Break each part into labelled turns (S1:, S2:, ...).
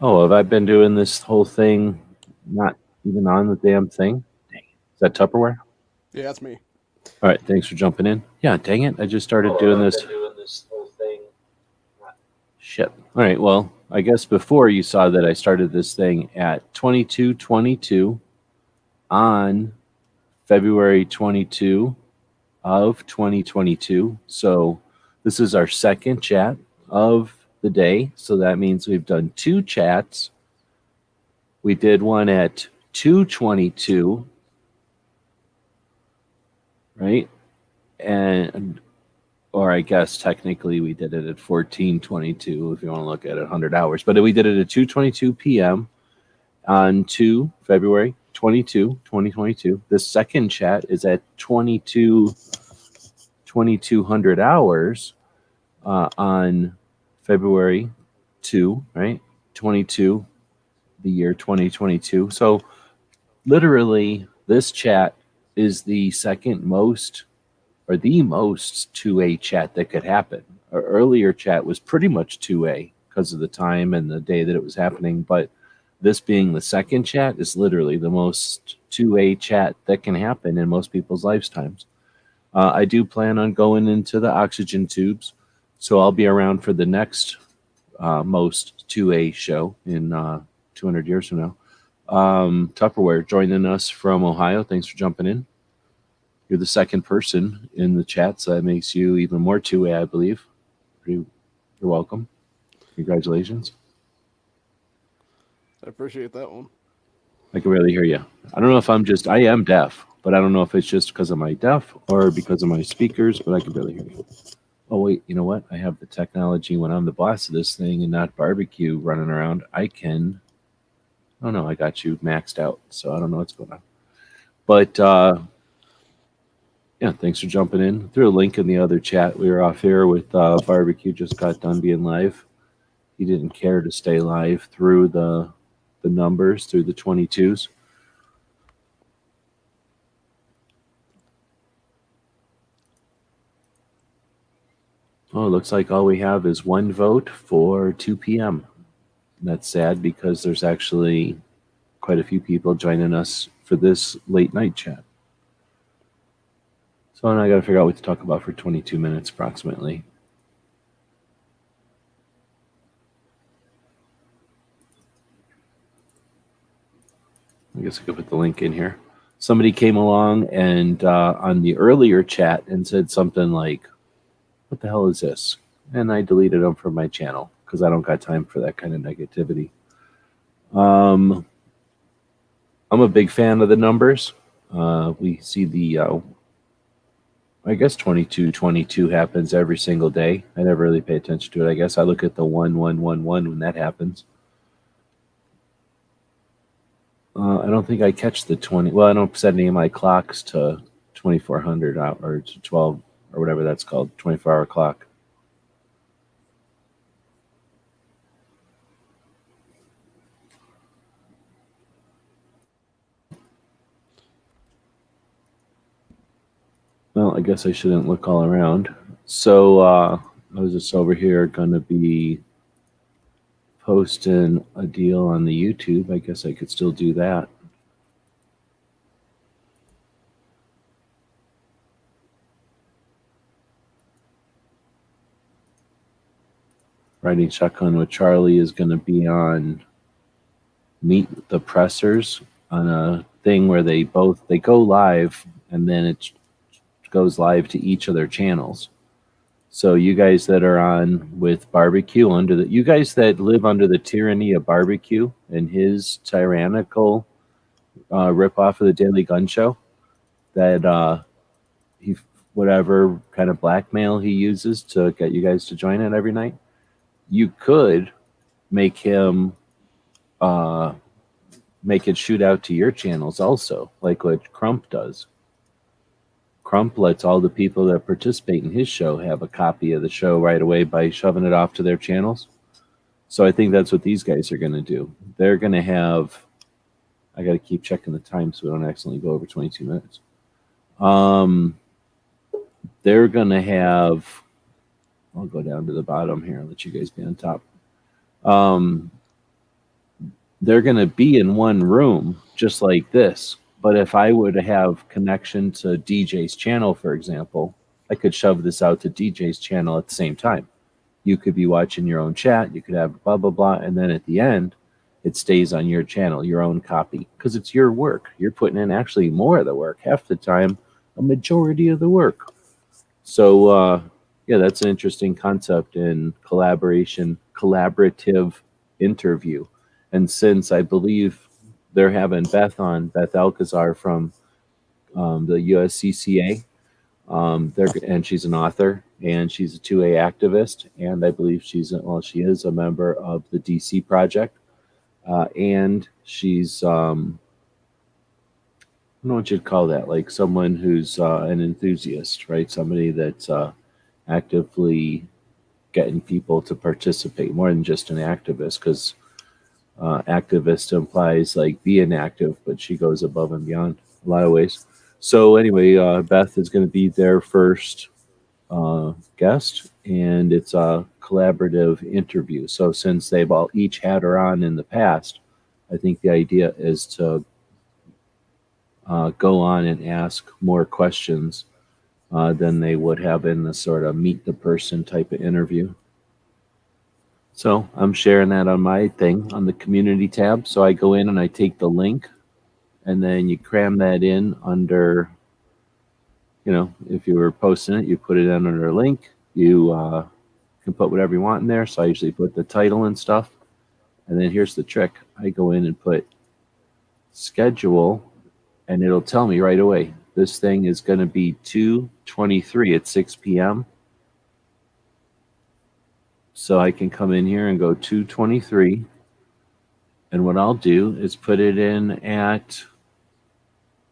S1: Oh, have I been doing this whole thing not even on the damn thing? Dang it. Is that Tupperware?
S2: Yeah, that's me.
S1: All right, thanks for jumping in. Yeah, dang it. I just started doing this. Shit. All right, well, I guess before you saw that I started this thing at 22:22 on February 22 of 2022. So this is our second chat of the day. So that means we've done two chats. We did one at 2:22, right? And or I guess technically we did it at 14:22 if you want to look at it 100 hours. But we did it at 2:22 p.m. on 2 February 22, 2022. The second chat is at 2200 hours on February 2, right? 22, the year 2022. So literally, this chat is the second most or the most 2A chat that could happen. Our earlier chat was pretty much 2A because of the time and the day that it was happening. But this being the second chat is literally the most 2A chat that can happen in most people's lifetimes. I do plan on going into the oxygen tubes, so I'll be around for the next most 2A show in 200 years from now. Tupperware joining us from Ohio. Thanks for jumping in. You're the second person in the chat, so that makes you even more 2A, I believe. You're welcome. Congratulations.
S2: I appreciate that one.
S1: I can barely hear you. I don't know if I am deaf, but I don't know if it's just because of my deaf or because of my speakers, but I can barely hear you. Oh, wait, you know what? I have the technology when I'm the boss of this thing and not barbecue running around. I can. Oh, no, I got you maxed out, so I don't know what's going on. But yeah, thanks for jumping in. Threw a link in the other chat. We were off here with barbecue, just got done being live. He didn't care to stay live through the numbers, through the 22s. Oh, it looks like all we have is one vote for 2 p.m. That's sad because there's actually quite a few people joining us for this late night chat. So now I got to figure out what to talk about for 22 minutes approximately. I guess I could put the link in here. Somebody came along and on the earlier chat and said something like, "What the hell is this?" And I deleted them from my channel because I don't got time for that kind of negativity. Um, I'm a big fan of the numbers. We see the, I guess 2222 happens every single day. I never really pay attention to it. I guess I look at the 1111 when that happens. I don't think I catch the 20. Well, I don't set any of my clocks to 2400 or to 12 or whatever that's called, 24-hour clock. Well, I guess I shouldn't look all around. So I was just over here going to be posting a deal on the YouTube. I guess I could still do that. Riding Shotgun with Charlie is going to be on Meet the Pressers on a thing where they go live and then it goes live to each of their channels. So you guys that are on with barbecue you guys that live under the tyranny of barbecue and his tyrannical rip off of the Daily Gun Show, that he whatever kind of blackmail he uses to get you guys to join it every night, you could make him uh, make it shoot out to your channels also, like what Crump does. Crump lets all the people that participate in his show have a copy of the show right away by shoving it off to their channels. So I think that's what these guys are going to do. They're going to have. I got to keep checking the time so we don't accidentally go over 22 minutes. They're going to have. I'll go down to the bottom here and let you guys be on top. they're going to be in one room just like this. But if I would have connection to DJ's channel, for example, I could shove this out to DJ's channel at the same time. You could be watching your own chat, you could have blah, blah, blah. And then at the end, it stays on your channel, your own copy, because it's your work. You're putting in actually more of the work, half the time, a majority of the work. So, yeah, that's an interesting concept in collaborative interview. And since I believe they're having Beth Alcazar from the USCCA, and she's an author and she's a 2A activist, and I believe she is a member of the DC Project, and she's I don't know what you'd call that, like someone who's an enthusiast, right? Somebody that's actively getting people to participate more than just an activist, because activist implies like being active, but she goes above and beyond a lot of ways. So anyway, Beth is going to be their first guest, and it's a collaborative interview. So since they've all each had her on in the past, I think the idea is to go on and ask more questions than they would have in the sort of meet the person type of interview. So I'm sharing that on my thing on the community tab. So I go in and I take the link, and then you cram that in under, if you were posting it, you put it in under a link. You can put whatever you want in there. So I usually put the title and stuff. And then here's the trick. I go in and put schedule, and it'll tell me right away, this thing is going to be 2/23 at 6 p.m. So I can come in here and go 2/23. And what I'll do is put it in at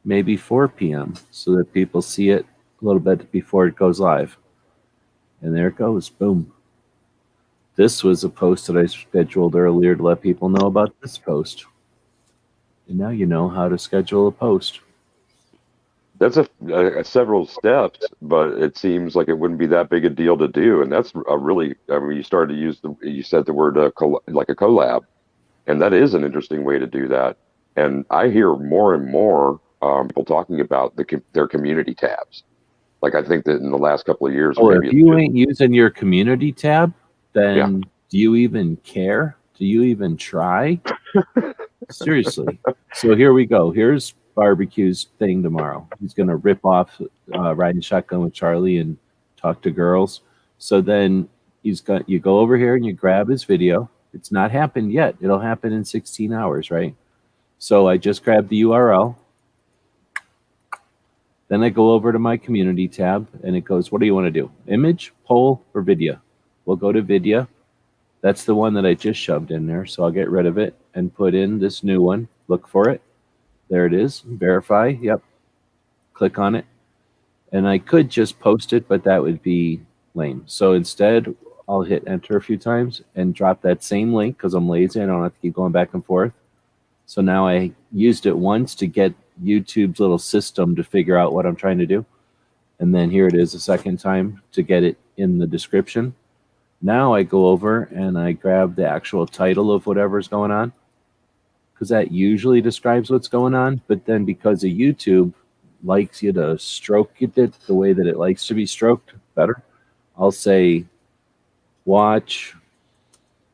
S1: maybe 4 p.m. so that people see it a little bit before it goes live. And there it goes. Boom. This was a post that I scheduled earlier to let people know about this post. And now you know how to schedule a post.
S3: That's a several steps, but it seems like it wouldn't be that big a deal to do. And that's a really, I mean, you started to use you said the word like a collab, and that is an interesting way to do that. And I hear more and more people talking about their community tabs. Like, I think that in the last couple of years,
S1: maybe if you ain't using your community tab, then do you even care? Do you even try? Seriously. So here we go. Here's Barbecue's thing tomorrow. He's going to rip off Riding Shotgun with Charlie and talk to girls. So then you go over here and you grab his video. It's not happened yet. It'll happen in 16 hours, right? So I just grabbed the URL. Then I go over to my community tab, and it goes, what do you want to do? Image, poll, or video? We'll go to video. That's the one that I just shoved in there. So I'll get rid of it and put in this new one. Look for it. There it is. Verify. Yep. Click on it. And I could just post it, but that would be lame. So instead, I'll hit enter a few times and drop that same link because I'm lazy. I don't have to keep going back and forth. So now I used it once to get YouTube's little system to figure out what I'm trying to do. And then here it is a second time to get it in the description. Now I go over and I grab the actual title of whatever's going on, because that usually describes what's going on. But then because of YouTube likes you to stroke it the way that it likes to be stroked better, I'll say watch,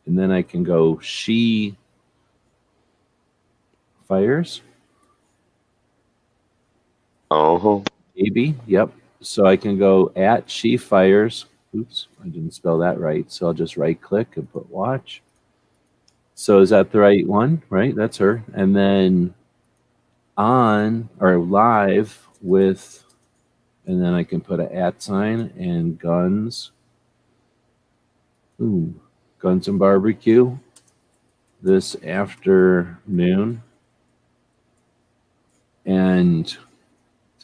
S1: and then I can go she fires. Maybe. Yep. So I can go at she fires. Oops, I didn't spell that right. So I'll just right click and put watch. So is that the right one? Right? That's her. And then on or live with, and then I can put an @ sign and guns. Boom. Guns and Barbecue this afternoon. And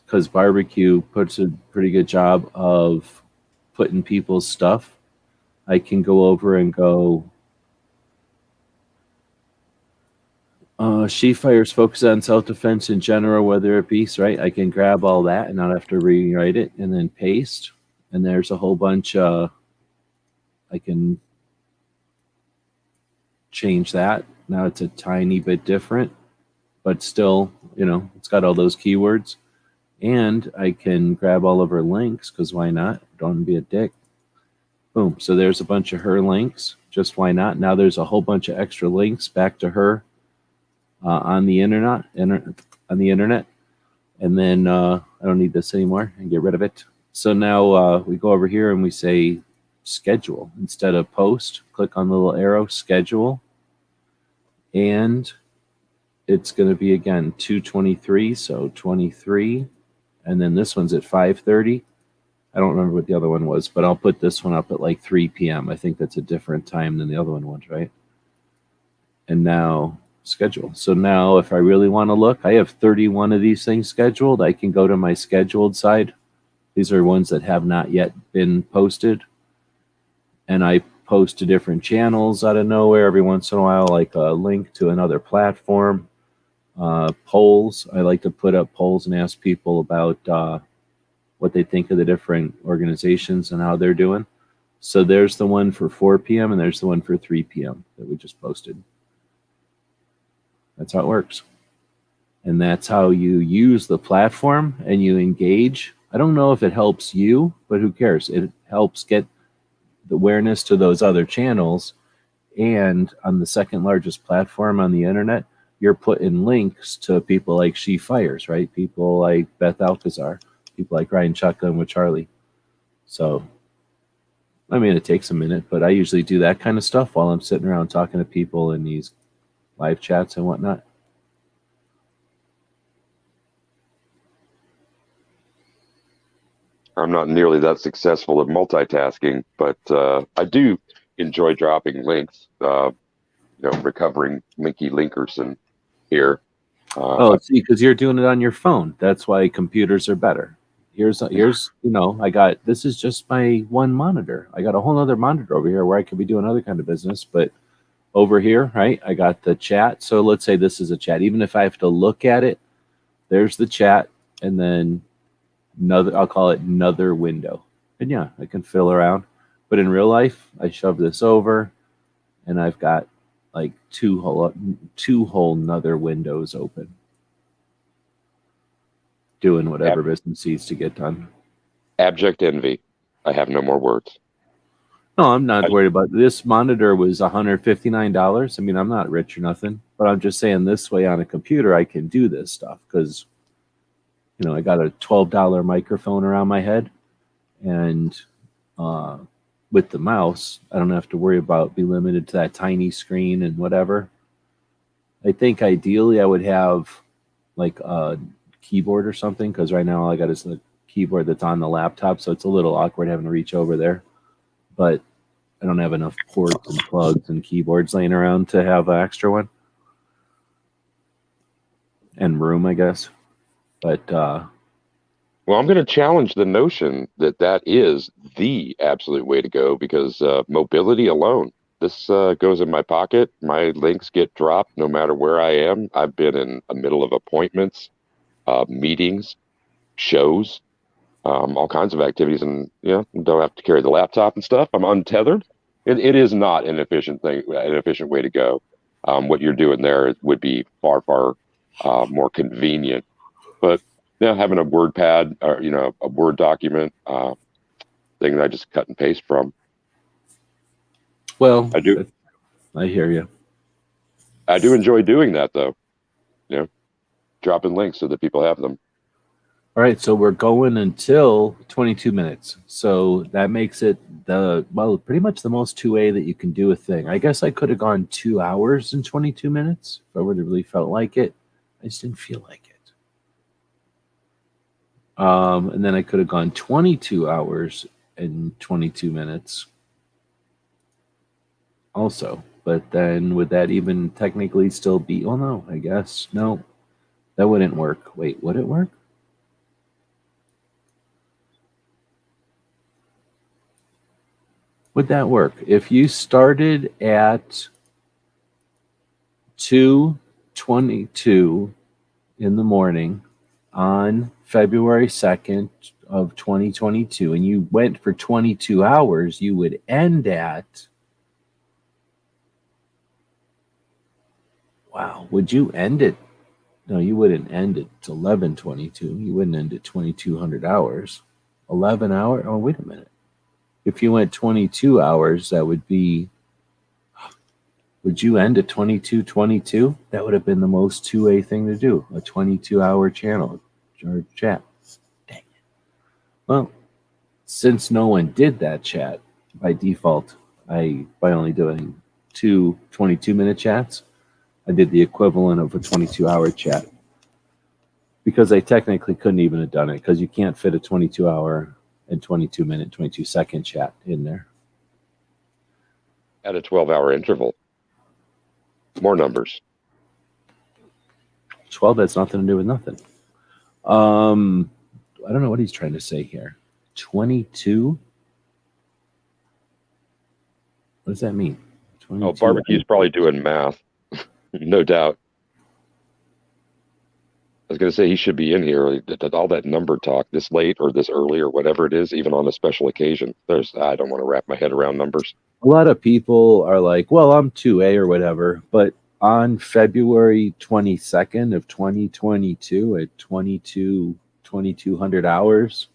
S1: because Barbecue puts a pretty good job of putting people's stuff, I can go over and go, she fires focus on self-defense in general, whether it be, right? I can grab all that and not have to rewrite it and then paste. And there's a whole bunch, I can change that. Now it's a tiny bit different, but still, it's got all those keywords. And I can grab all of her links because why not? Don't be a dick. Boom. So there's a bunch of her links. Just why not? Now there's a whole bunch of extra links back to her on the internet. And then I don't need this anymore and get rid of it. So now we go over here and we say schedule instead of post. Click on the little arrow, schedule. And it's going to be again 2:23, so 23. And then this one's at 5:30. I don't remember what the other one was, but I'll put this one up at like 3 p.m. I think that's a different time than the other one was, right? And now schedule. So now if I really want to look, I have 31 of these things scheduled. I can go to my scheduled side. These are ones that have not yet been posted. And I post to different channels out of nowhere every once in a while, like a link to another platform. Polls. I like to put up polls and ask people about what they think of the different organizations and how they're doing. So there's the one for 4 p.m. and there's the one for 3 p.m. that we just posted. That's how it works. And that's how you use the platform and you engage. I don't know if it helps you, but who cares? It helps get the awareness to those other channels. And on the second largest platform on the internet, you're putting links to people like She Fires, right? People like Beth Alcazar, people like Riding Shotgun with Charlie. So, I mean, it takes a minute, but I usually do that kind of stuff while I'm sitting around talking to people in these live chats and whatnot.
S3: I'm not nearly that successful at multitasking, but I do enjoy dropping links. Recovering Linky Linkerson here.
S1: See, because you're doing it on your phone. That's why computers are better. Here's this is just my one monitor. I got a whole other monitor over here where I could be doing other kind of business, but over here, right, I got the chat. So let's say this is a chat. Even if I have to look at it, there's the chat, and then I'll call it another window. And yeah, I can fill around. But in real life, I shove this over, and I've got like two whole nother windows open, doing whatever business needs to get done.
S3: Abject envy. I have no more words.
S1: No, I'm not worried about it. This monitor was $159. I mean, I'm not rich or nothing, but I'm just saying this way on a computer, I can do this stuff because, I got a $12 microphone around my head, and with the mouse, I don't have to worry about be limited to that tiny screen and whatever. I think ideally I would have like a keyboard or something, because right now all I got is the keyboard that's on the laptop, so it's a little awkward having to reach over there. But I don't have enough ports and plugs and keyboards laying around to have an extra one. And room, I guess. But
S3: well, I'm going to challenge the notion that is the absolute way to go, because mobility alone. This goes in my pocket. My links get dropped no matter where I am. I've been in the middle of appointments, meetings, shows, all kinds of activities, and don't have to carry the laptop and stuff. I'm untethered. It is not an efficient way to go. What you're doing there would be far, far more convenient. But having a Word pad or a Word document thing that I just cut and paste from.
S1: Well,
S3: I do.
S1: I hear you.
S3: I do enjoy doing that, though. Dropping links so that people have them.
S1: All right, so we're going until 22 minutes. So that makes it pretty much the most 2A that you can do a thing. I guess I could have gone 2 hours and 22 minutes if I would have really felt like it. I just didn't feel like it. And then I could have gone 22 hours and 22 minutes also. But then would that even technically still be? Oh, no, I guess. No, that wouldn't work. Wait, would it work? Would that work? If you started at 2:22 in the morning on February 2nd of 2022 and you went for 22 hours, you would end at Wow. Would you end it? No, you wouldn't end it 11:22. You wouldn't end at 2200 hours. 11 hour? Oh, wait a minute. If you went 22 hours, that would be. Would you end at 22:22? That would have been the most 2A thing to do. A 22-hour channel or chat. Dang it. Well, since no one did that chat by default, by only doing two 22-minute chats, I did the equivalent of a 22-hour chat because I technically couldn't even have done it because you can't fit a 22-hour and 22-minute, 22-second chat in there.
S3: At a 12-hour interval. More numbers.
S1: 12 has nothing to do with nothing. I don't know what he's trying to say here. 22? What does that mean? 22
S3: Oh, barbecue's probably doing math. No doubt. I was going to say he should be in here. All that number talk this late or this early or whatever it is, even on a special occasion. I don't want to wrap my head around numbers.
S1: A lot of people are like, well, I'm 2A or whatever. But on February 22nd of 2022 at 2200 hours,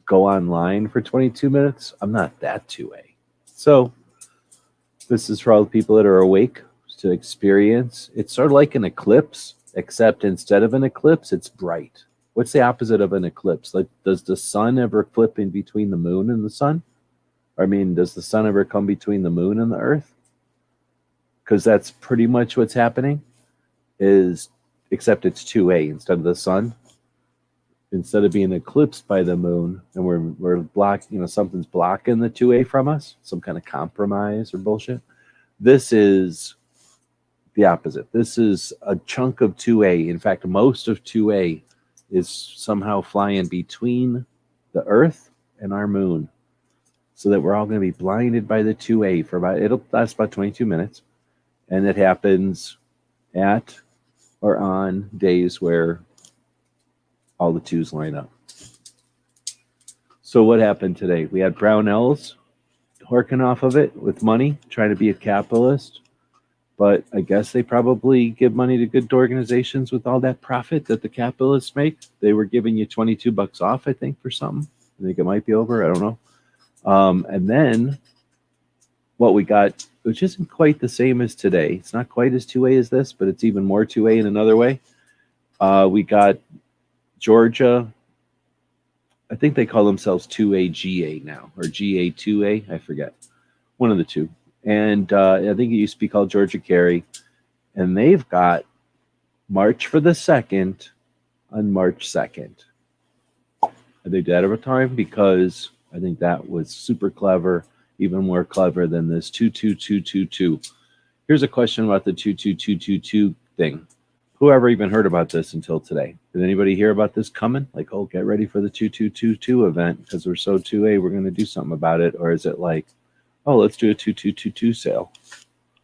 S1: go online for 22 minutes. I'm not that 2A. So this is for all the people that are awake to experience. It's sort of like an eclipse, except instead of an eclipse, it's bright. What's the opposite of an eclipse? Like, does the sun ever flip in between the moon and the sun? I mean, does the sun ever come between the moon and the earth? Because that's pretty much what's happening, except it's 2A instead of the sun. Instead of being eclipsed by the moon and we're blocking, something's blocking the 2A from us, some kind of compromise or bullshit. This is the opposite. This is a chunk of 2A. In fact, most of 2A is somehow flying between the earth and our moon, so that we're all going to be blinded by the 2A for it'll last about 22 minutes. And it happens at or on days where all the twos line up. So what happened today? We had Brownells horking off of it with money, trying to be a capitalist. But I guess they probably give money to good organizations with all that profit that the capitalists make. They were giving you $22 off, I think, for something. I think it might be over. I don't know. And then what we got, which isn't quite the same as today. It's not quite as 2A as this, but it's even more 2A in another way. We got Georgia. I think they call themselves 2AGA now, or GA2A. I forget. One of the two. And I think it used to be called Georgia Carry. And they've got March for the 2nd on March 2nd. I think that over time because I think that was super clever, even more clever than this 22222. Here's a question about the 22222 thing. Whoever even heard about this until today? Did anybody hear about this coming? Like, oh, get ready for the 2222 event because we're so 2A, we're going to do something about it. Or is it like, oh, let's do a 2222 sale?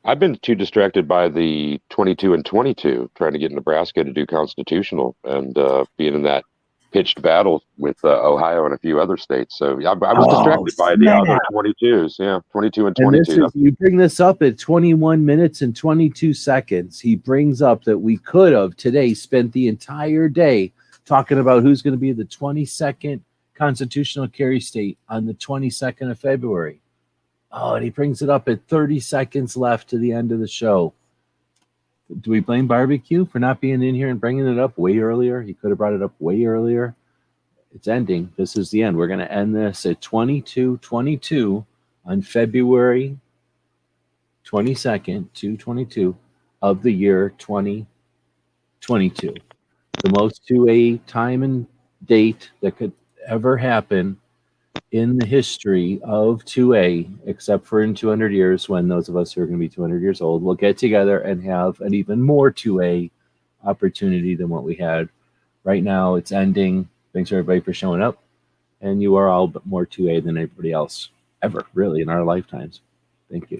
S3: I've been too distracted by the 22 and 22, trying to get Nebraska to do constitutional and being in that pitched battle with Ohio and a few other states. So I was distracted by the other 22s. Yeah, 22 and 22.
S1: You bring this up at 21 minutes and 22 seconds. He brings up that we could have today spent the entire day talking about who's going to be the 22nd constitutional carry state on the 22nd of February. Oh, and he brings it up at 30 seconds left to the end of the show. Do we blame Barbecue for not being in here and bringing it up way earlier? He could have brought it up way earlier. It's ending. This is the end. We're going to end this at 22:22 on February 22nd, 2/22 of the year 2022. The most 2A time and date that could ever happen in the history of 2A, except for in 200 years when those of us who are going to be 200 years old will get together and have an even more 2A opportunity than what we had. Right now, it's ending. Thanks, everybody, for showing up. And you are all more 2A than everybody else ever, really, in our lifetimes. Thank you.